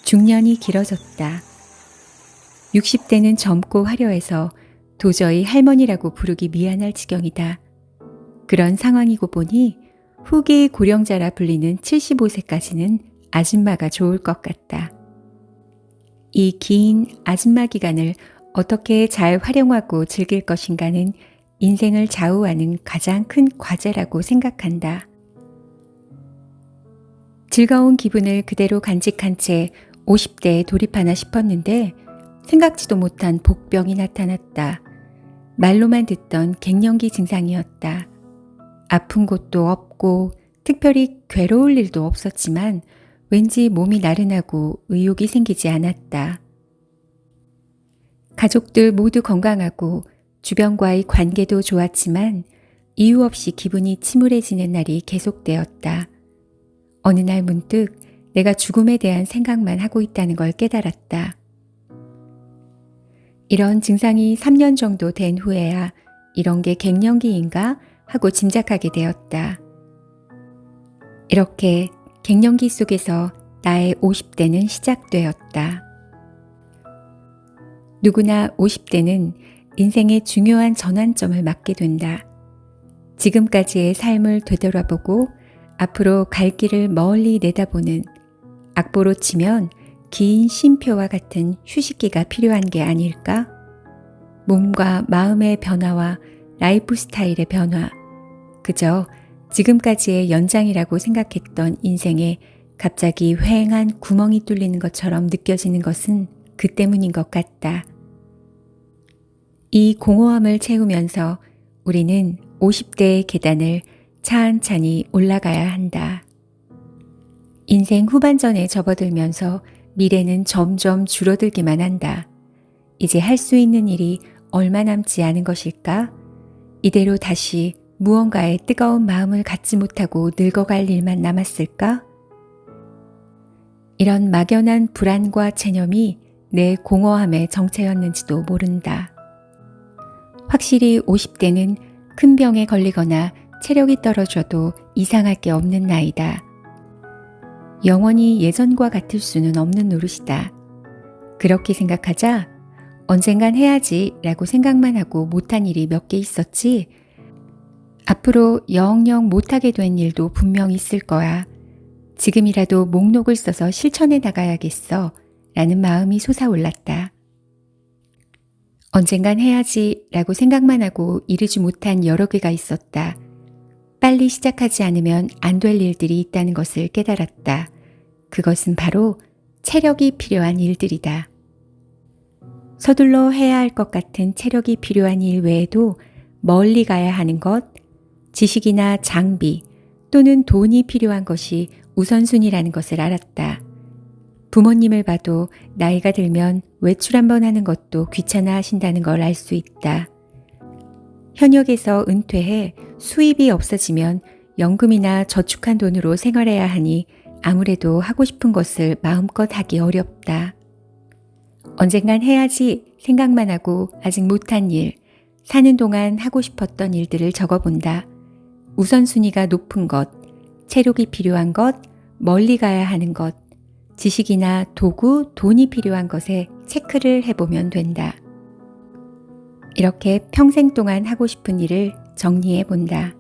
중년이 길어졌다. 60대는 젊고 화려해서 도저히 할머니라고 부르기 미안할 지경이다. 그런 상황이고 보니 후기 고령자라 불리는 75세까지는 아줌마가 좋을 것 같다. 이 긴 아줌마 기간을 어떻게 잘 활용하고 즐길 것인가는 인생을 좌우하는 가장 큰 과제라고 생각한다. 즐거운 기분을 그대로 간직한 채 50대에 돌입하나 싶었는데 생각지도 못한 복병이 나타났다. 말로만 듣던 갱년기 증상이었다. 아픈 곳도 없고 특별히 괴로울 일도 없었지만 왠지 몸이 나른하고 의욕이 생기지 않았다. 가족들 모두 건강하고 주변과의 관계도 좋았지만 이유 없이 기분이 침울해지는 날이 계속되었다. 어느 날 문득 내가 죽음에 대한 생각만 하고 있다는 걸 깨달았다. 이런 증상이 3년 정도 된 후에야 이런 게 갱년기인가 하고 짐작하게 되었다. 이렇게 갱년기 속에서 나의 50대는 시작되었다. 누구나 50대는 인생의 중요한 전환점을 맞게 된다. 지금까지의 삶을 되돌아보고 앞으로 갈 길을 멀리 내다보는, 악보로 치면 긴 쉼표와 같은 휴식기가 필요한 게 아닐까? 몸과 마음의 변화와 라이프 스타일의 변화, 그저 지금까지의 연장이라고 생각했던 인생에 갑자기 휑한 구멍이 뚫리는 것처럼 느껴지는 것은 그 때문인 것 같다. 이 공허함을 채우면서 우리는 50대의 계단을 찬찬히 올라가야 한다. 인생 후반전에 접어들면서 미래는 점점 줄어들기만 한다. 이제 할 수 있는 일이 얼마 남지 않은 것일까? 이대로 다시 무언가에 뜨거운 마음을 갖지 못하고 늙어갈 일만 남았을까? 이런 막연한 불안과 체념이 내 공허함의 정체였는지도 모른다. 확실히 50대는 큰 병에 걸리거나 체력이 떨어져도 이상할 게 없는 나이다. 영원히 예전과 같을 수는 없는 노릇이다. 그렇게 생각하자 언젠간 해야지 라고 생각만 하고 못한 일이 몇 개 있었지. 앞으로 영영 못하게 된 일도 분명 있을 거야. 지금이라도 목록을 써서 실천해 나가야겠어 라는 마음이 솟아올랐다. 언젠간 해야지 라고 생각만 하고 이르지 못한 여러 개가 있었다. 빨리 시작하지 않으면 안 될 일들이 있다는 것을 깨달았다. 그것은 바로 체력이 필요한 일들이다. 서둘러 해야 할 것 같은 체력이 필요한 일 외에도 멀리 가야 하는 것, 지식이나 장비 또는 돈이 필요한 것이 우선순위라는 것을 알았다. 부모님을 봐도 나이가 들면 외출 한번 하는 것도 귀찮아 하신다는 걸 알 수 있다. 현역에서 은퇴해 수입이 없어지면 연금이나 저축한 돈으로 생활해야 하니 아무래도 하고 싶은 것을 마음껏 하기 어렵다. 언젠간 해야지 생각만 하고 아직 못한 일, 사는 동안 하고 싶었던 일들을 적어본다. 우선순위가 높은 것, 체력이 필요한 것, 멀리 가야 하는 것, 지식이나 도구, 돈이 필요한 것에 체크를 해보면 된다. 이렇게 평생 동안 하고 싶은 일을 정리해 본다.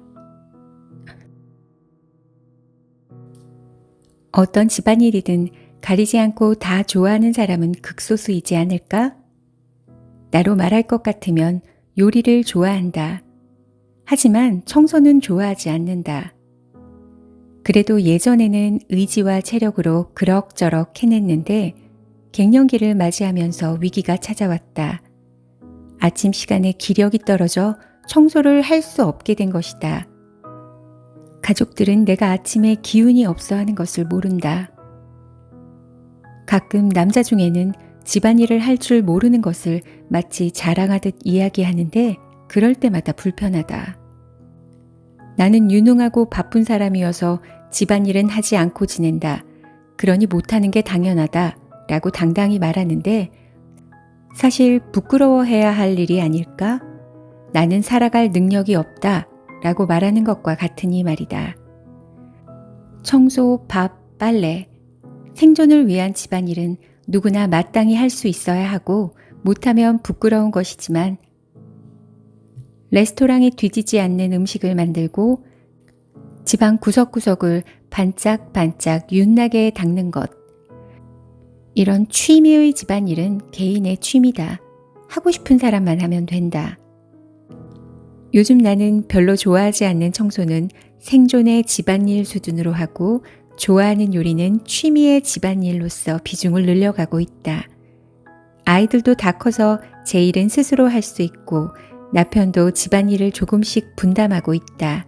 어떤 집안일이든 가리지 않고 다 좋아하는 사람은 극소수이지 않을까? 나로 말할 것 같으면 요리를 좋아한다. 하지만 청소는 좋아하지 않는다. 그래도 예전에는 의지와 체력으로 그럭저럭 해냈는데 갱년기를 맞이하면서 위기가 찾아왔다. 아침 시간에 기력이 떨어져 청소를 할 수 없게 된 것이다. 가족들은 내가 아침에 기운이 없어 하는 것을 모른다. 가끔 남자 중에는 집안일을 할 줄 모르는 것을 마치 자랑하듯 이야기하는데 그럴 때마다 불편하다. 나는 유능하고 바쁜 사람이어서 집안일은 하지 않고 지낸다. 그러니 못하는 게 당연하다 라고 당당히 말하는데 사실 부끄러워해야 할 일이 아닐까? 나는 살아갈 능력이 없다 라고 말하는 것과 같으니 말이다. 청소, 밥, 빨래, 생존을 위한 집안일은 누구나 마땅히 할 수 있어야 하고 못하면 부끄러운 것이지만 레스토랑에 뒤지지 않는 음식을 만들고 집안 구석구석을 반짝반짝 윤나게 닦는 것. 이런 취미의 집안일은 개인의 취미다. 하고 싶은 사람만 하면 된다. 요즘 나는 별로 좋아하지 않는 청소는 생존의 집안일 수준으로 하고 좋아하는 요리는 취미의 집안일로서 비중을 늘려가고 있다. 아이들도 다 커서 제 일은 스스로 할 수 있고 남편도 집안일을 조금씩 분담하고 있다.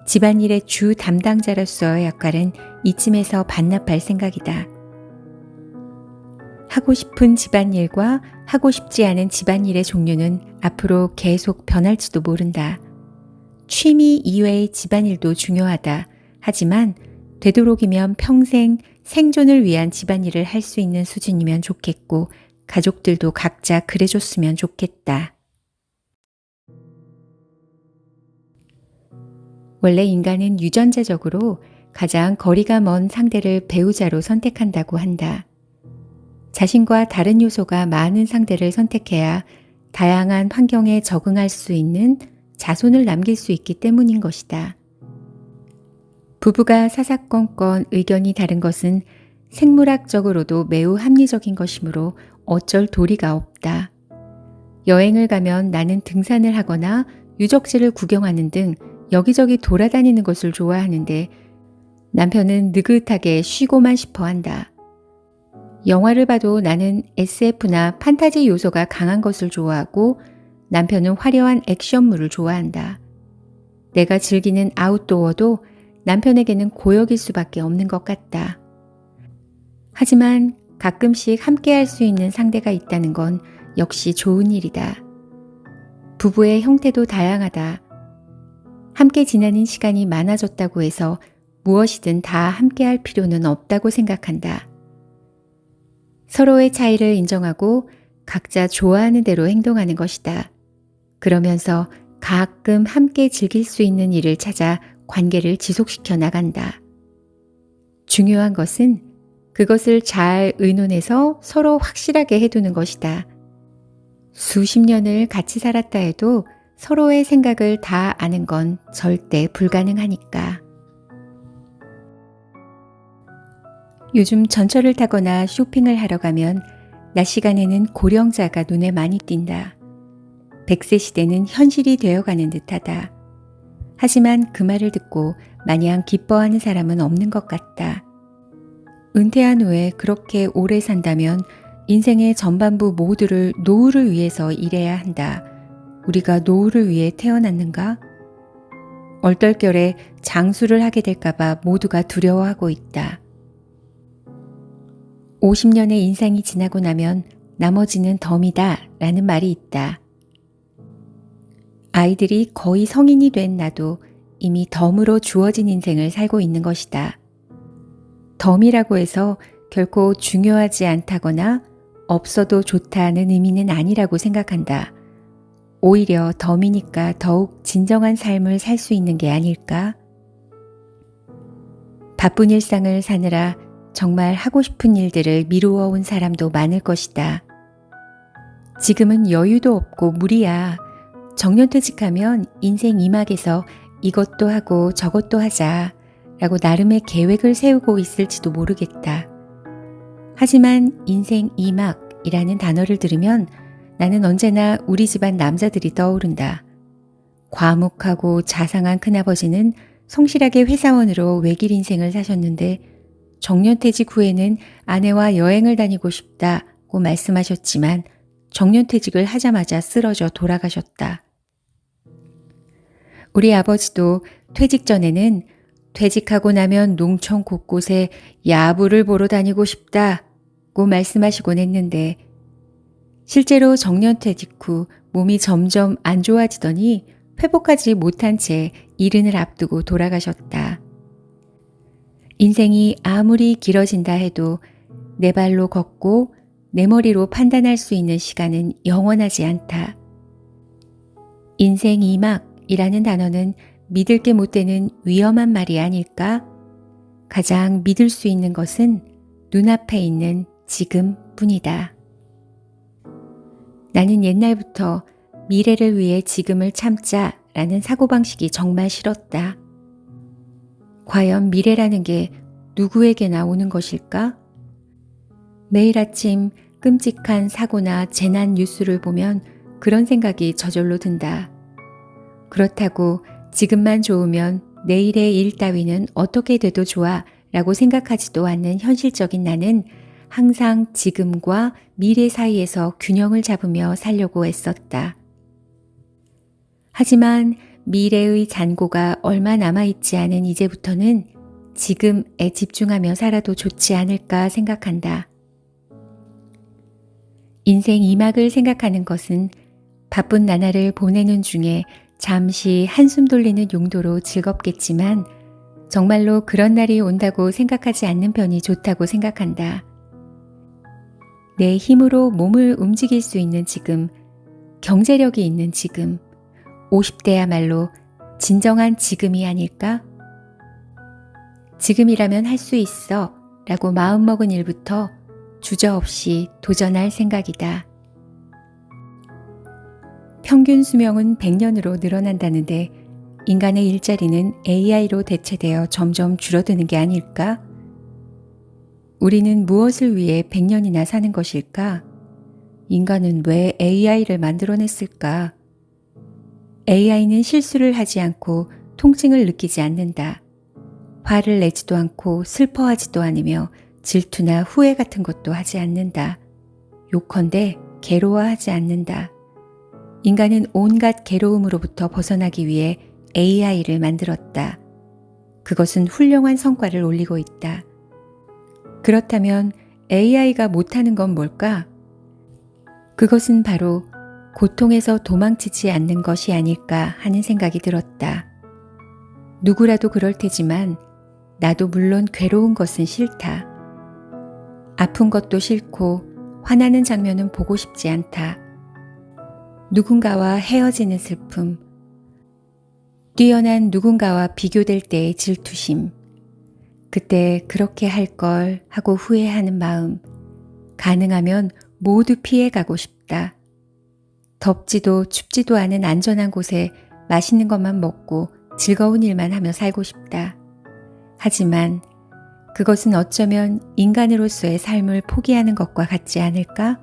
집안일의 주 담당자로서의 역할은 이쯤에서 반납할 생각이다. 하고 싶은 집안일과 하고 싶지 않은 집안일의 종류는 앞으로 계속 변할지도 모른다. 취미 이외의 집안일도 중요하다. 하지만 되도록이면 평생 생존을 위한 집안일을 할 수 있는 수준이면 좋겠고 가족들도 각자 그래줬으면 좋겠다. 원래 인간은 유전자적으로 가장 거리가 먼 상대를 배우자로 선택한다고 한다. 자신과 다른 요소가 많은 상대를 선택해야 다양한 환경에 적응할 수 있는 자손을 남길 수 있기 때문인 것이다. 부부가 사사건건 의견이 다른 것은 생물학적으로도 매우 합리적인 것이므로 어쩔 도리가 없다. 여행을 가면 나는 등산을 하거나 유적지를 구경하는 등 여기저기 돌아다니는 것을 좋아하는데 남편은 느긋하게 쉬고만 싶어 한다. 영화를 봐도 나는 SF나 판타지 요소가 강한 것을 좋아하고 남편은 화려한 액션물을 좋아한다. 내가 즐기는 아웃도어도 남편에게는 고역일 수밖에 없는 것 같다. 하지만 가끔씩 함께 할 수 있는 상대가 있다는 건 역시 좋은 일이다. 부부의 형태도 다양하다. 함께 지내는 시간이 많아졌다고 해서 무엇이든 다 함께 할 필요는 없다고 생각한다. 서로의 차이를 인정하고 각자 좋아하는 대로 행동하는 것이다. 그러면서 가끔 함께 즐길 수 있는 일을 찾아 관계를 지속시켜 나간다. 중요한 것은 그것을 잘 의논해서 서로 확실하게 해두는 것이다. 수십 년을 같이 살았다 해도 서로의 생각을 다 아는 건 절대 불가능하니까. 요즘 전철을 타거나 쇼핑을 하러 가면 낮 시간에는 고령자가 눈에 많이 띈다. 100세 시대는 현실이 되어가는 듯하다. 하지만 그 말을 듣고 마냥 기뻐하는 사람은 없는 것 같다. 은퇴한 후에 그렇게 오래 산다면 인생의 전반부 모두를 노후를 위해서 일해야 한다. 우리가 노후를 위해 태어났는가? 얼떨결에 장수를 하게 될까봐 모두가 두려워하고 있다. 50년의 인생이 지나고 나면 나머지는 덤이다 라는 말이 있다. 아이들이 거의 성인이 된 나도 이미 덤으로 주어진 인생을 살고 있는 것이다. 덤이라고 해서 결코 중요하지 않다거나 없어도 좋다는 의미는 아니라고 생각한다. 오히려 덤이니까 더욱 진정한 삶을 살 수 있는 게 아닐까? 바쁜 일상을 사느라 정말 하고 싶은 일들을 미루어 온 사람도 많을 것이다. 지금은 여유도 없고 무리야. 정년퇴직하면 인생 이막에서 이것도 하고 저것도 하자 라고 나름의 계획을 세우고 있을지도 모르겠다. 하지만 인생 이막이라는 단어를 들으면 나는 언제나 우리 집안 남자들이 떠오른다. 과묵하고 자상한 큰아버지는 성실하게 회사원으로 외길 인생을 사셨는데 정년퇴직 후에는 아내와 여행을 다니고 싶다고 말씀하셨지만 정년퇴직을 하자마자 쓰러져 돌아가셨다. 우리 아버지도 퇴직 전에는 퇴직하고 나면 농촌 곳곳에 야부를 보러 다니고 싶다고 말씀하시곤 했는데 실제로 정년퇴직 후 몸이 점점 안 좋아지더니 회복하지 못한 채 이른을 앞두고 돌아가셨다. 인생이 아무리 길어진다 해도 내 발로 걷고 내 머리로 판단할 수 있는 시간은 영원하지 않다. 인생 이막이라는 단어는 믿을 게 못 되는 위험한 말이 아닐까? 가장 믿을 수 있는 것은 눈앞에 있는 지금뿐이다. 나는 옛날부터 미래를 위해 지금을 참자라는 사고방식이 정말 싫었다. 과연 미래라는 게 누구에게나 오는 것일까? 매일 아침 끔찍한 사고나 재난 뉴스를 보면 그런 생각이 저절로 든다. 그렇다고 지금만 좋으면 내일의 일 따위는 어떻게 돼도 좋아 라고 생각하지도 않는 현실적인 나는 항상 지금과 미래 사이에서 균형을 잡으며 살려고 애썼다. 하지만 미래의 잔고가 얼마 남아있지 않은 이제부터는 지금에 집중하며 살아도 좋지 않을까 생각한다. 인생 2막을 생각하는 것은 바쁜 나날을 보내는 중에 잠시 한숨 돌리는 용도로 즐겁겠지만 정말로 그런 날이 온다고 생각하지 않는 편이 좋다고 생각한다. 내 힘으로 몸을 움직일 수 있는 지금, 경제력이 있는 지금, 50대야말로 진정한 지금이 아닐까? 지금이라면 할 수 있어 라고 마음먹은 일부터 주저없이 도전할 생각이다. 평균 수명은 100년으로 늘어난다는데 인간의 일자리는 AI로 대체되어 점점 줄어드는 게 아닐까? 우리는 무엇을 위해 100년이나 사는 것일까? 인간은 왜 AI를 만들어냈을까? AI는 실수를 하지 않고 통증을 느끼지 않는다. 화를 내지도 않고 슬퍼하지도 않으며 질투나 후회 같은 것도 하지 않는다. 요컨대 괴로워하지 않는다. 인간은 온갖 괴로움으로부터 벗어나기 위해 AI를 만들었다. 그것은 훌륭한 성과를 올리고 있다. 그렇다면 AI가 못하는 건 뭘까? 그것은 바로 고통에서 도망치지 않는 것이 아닐까 하는 생각이 들었다. 누구라도 그럴 테지만 나도 물론 괴로운 것은 싫다. 아픈 것도 싫고 화나는 장면은 보고 싶지 않다. 누군가와 헤어지는 슬픔, 뛰어난 누군가와 비교될 때의 질투심, 그때 그렇게 할 걸 하고 후회하는 마음, 가능하면 모두 피해가고 싶다. 덥지도 춥지도 않은 안전한 곳에 맛있는 것만 먹고 즐거운 일만 하며 살고 싶다. 하지만 그것은 어쩌면 인간으로서의 삶을 포기하는 것과 같지 않을까?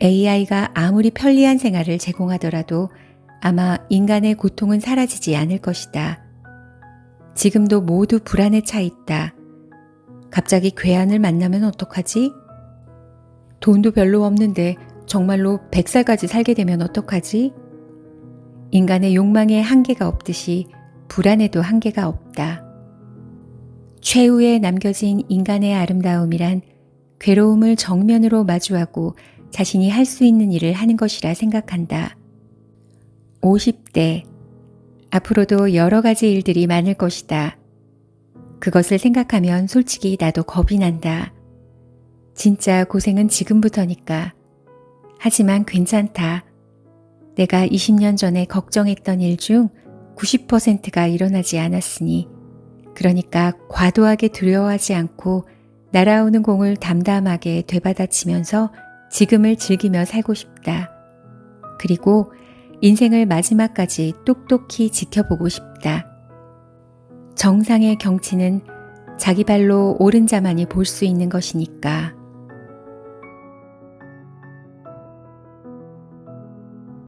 AI가 아무리 편리한 생활을 제공하더라도 아마 인간의 고통은 사라지지 않을 것이다. 지금도 모두 불안에 차 있다. 갑자기 괴한을 만나면 어떡하지? 돈도 별로 없는데 정말로 100살까지 살게 되면 어떡하지? 인간의 욕망에 한계가 없듯이 불안에도 한계가 없다. 최후에 남겨진 인간의 아름다움이란 괴로움을 정면으로 마주하고 자신이 할 수 있는 일을 하는 것이라 생각한다. 50대, 앞으로도 여러 가지 일들이 많을 것이다. 그것을 생각하면 솔직히 나도 겁이 난다. 진짜 고생은 지금부터니까. 하지만 괜찮다. 내가 20년 전에 걱정했던 일 중 90%가 일어나지 않았으니, 그러니까 과도하게 두려워하지 않고 날아오는 공을 담담하게 되받아치면서 지금을 즐기며 살고 싶다. 그리고 인생을 마지막까지 똑똑히 지켜보고 싶다. 정상의 경치는 자기 발로 오른 자만이 볼 수 있는 것이니까.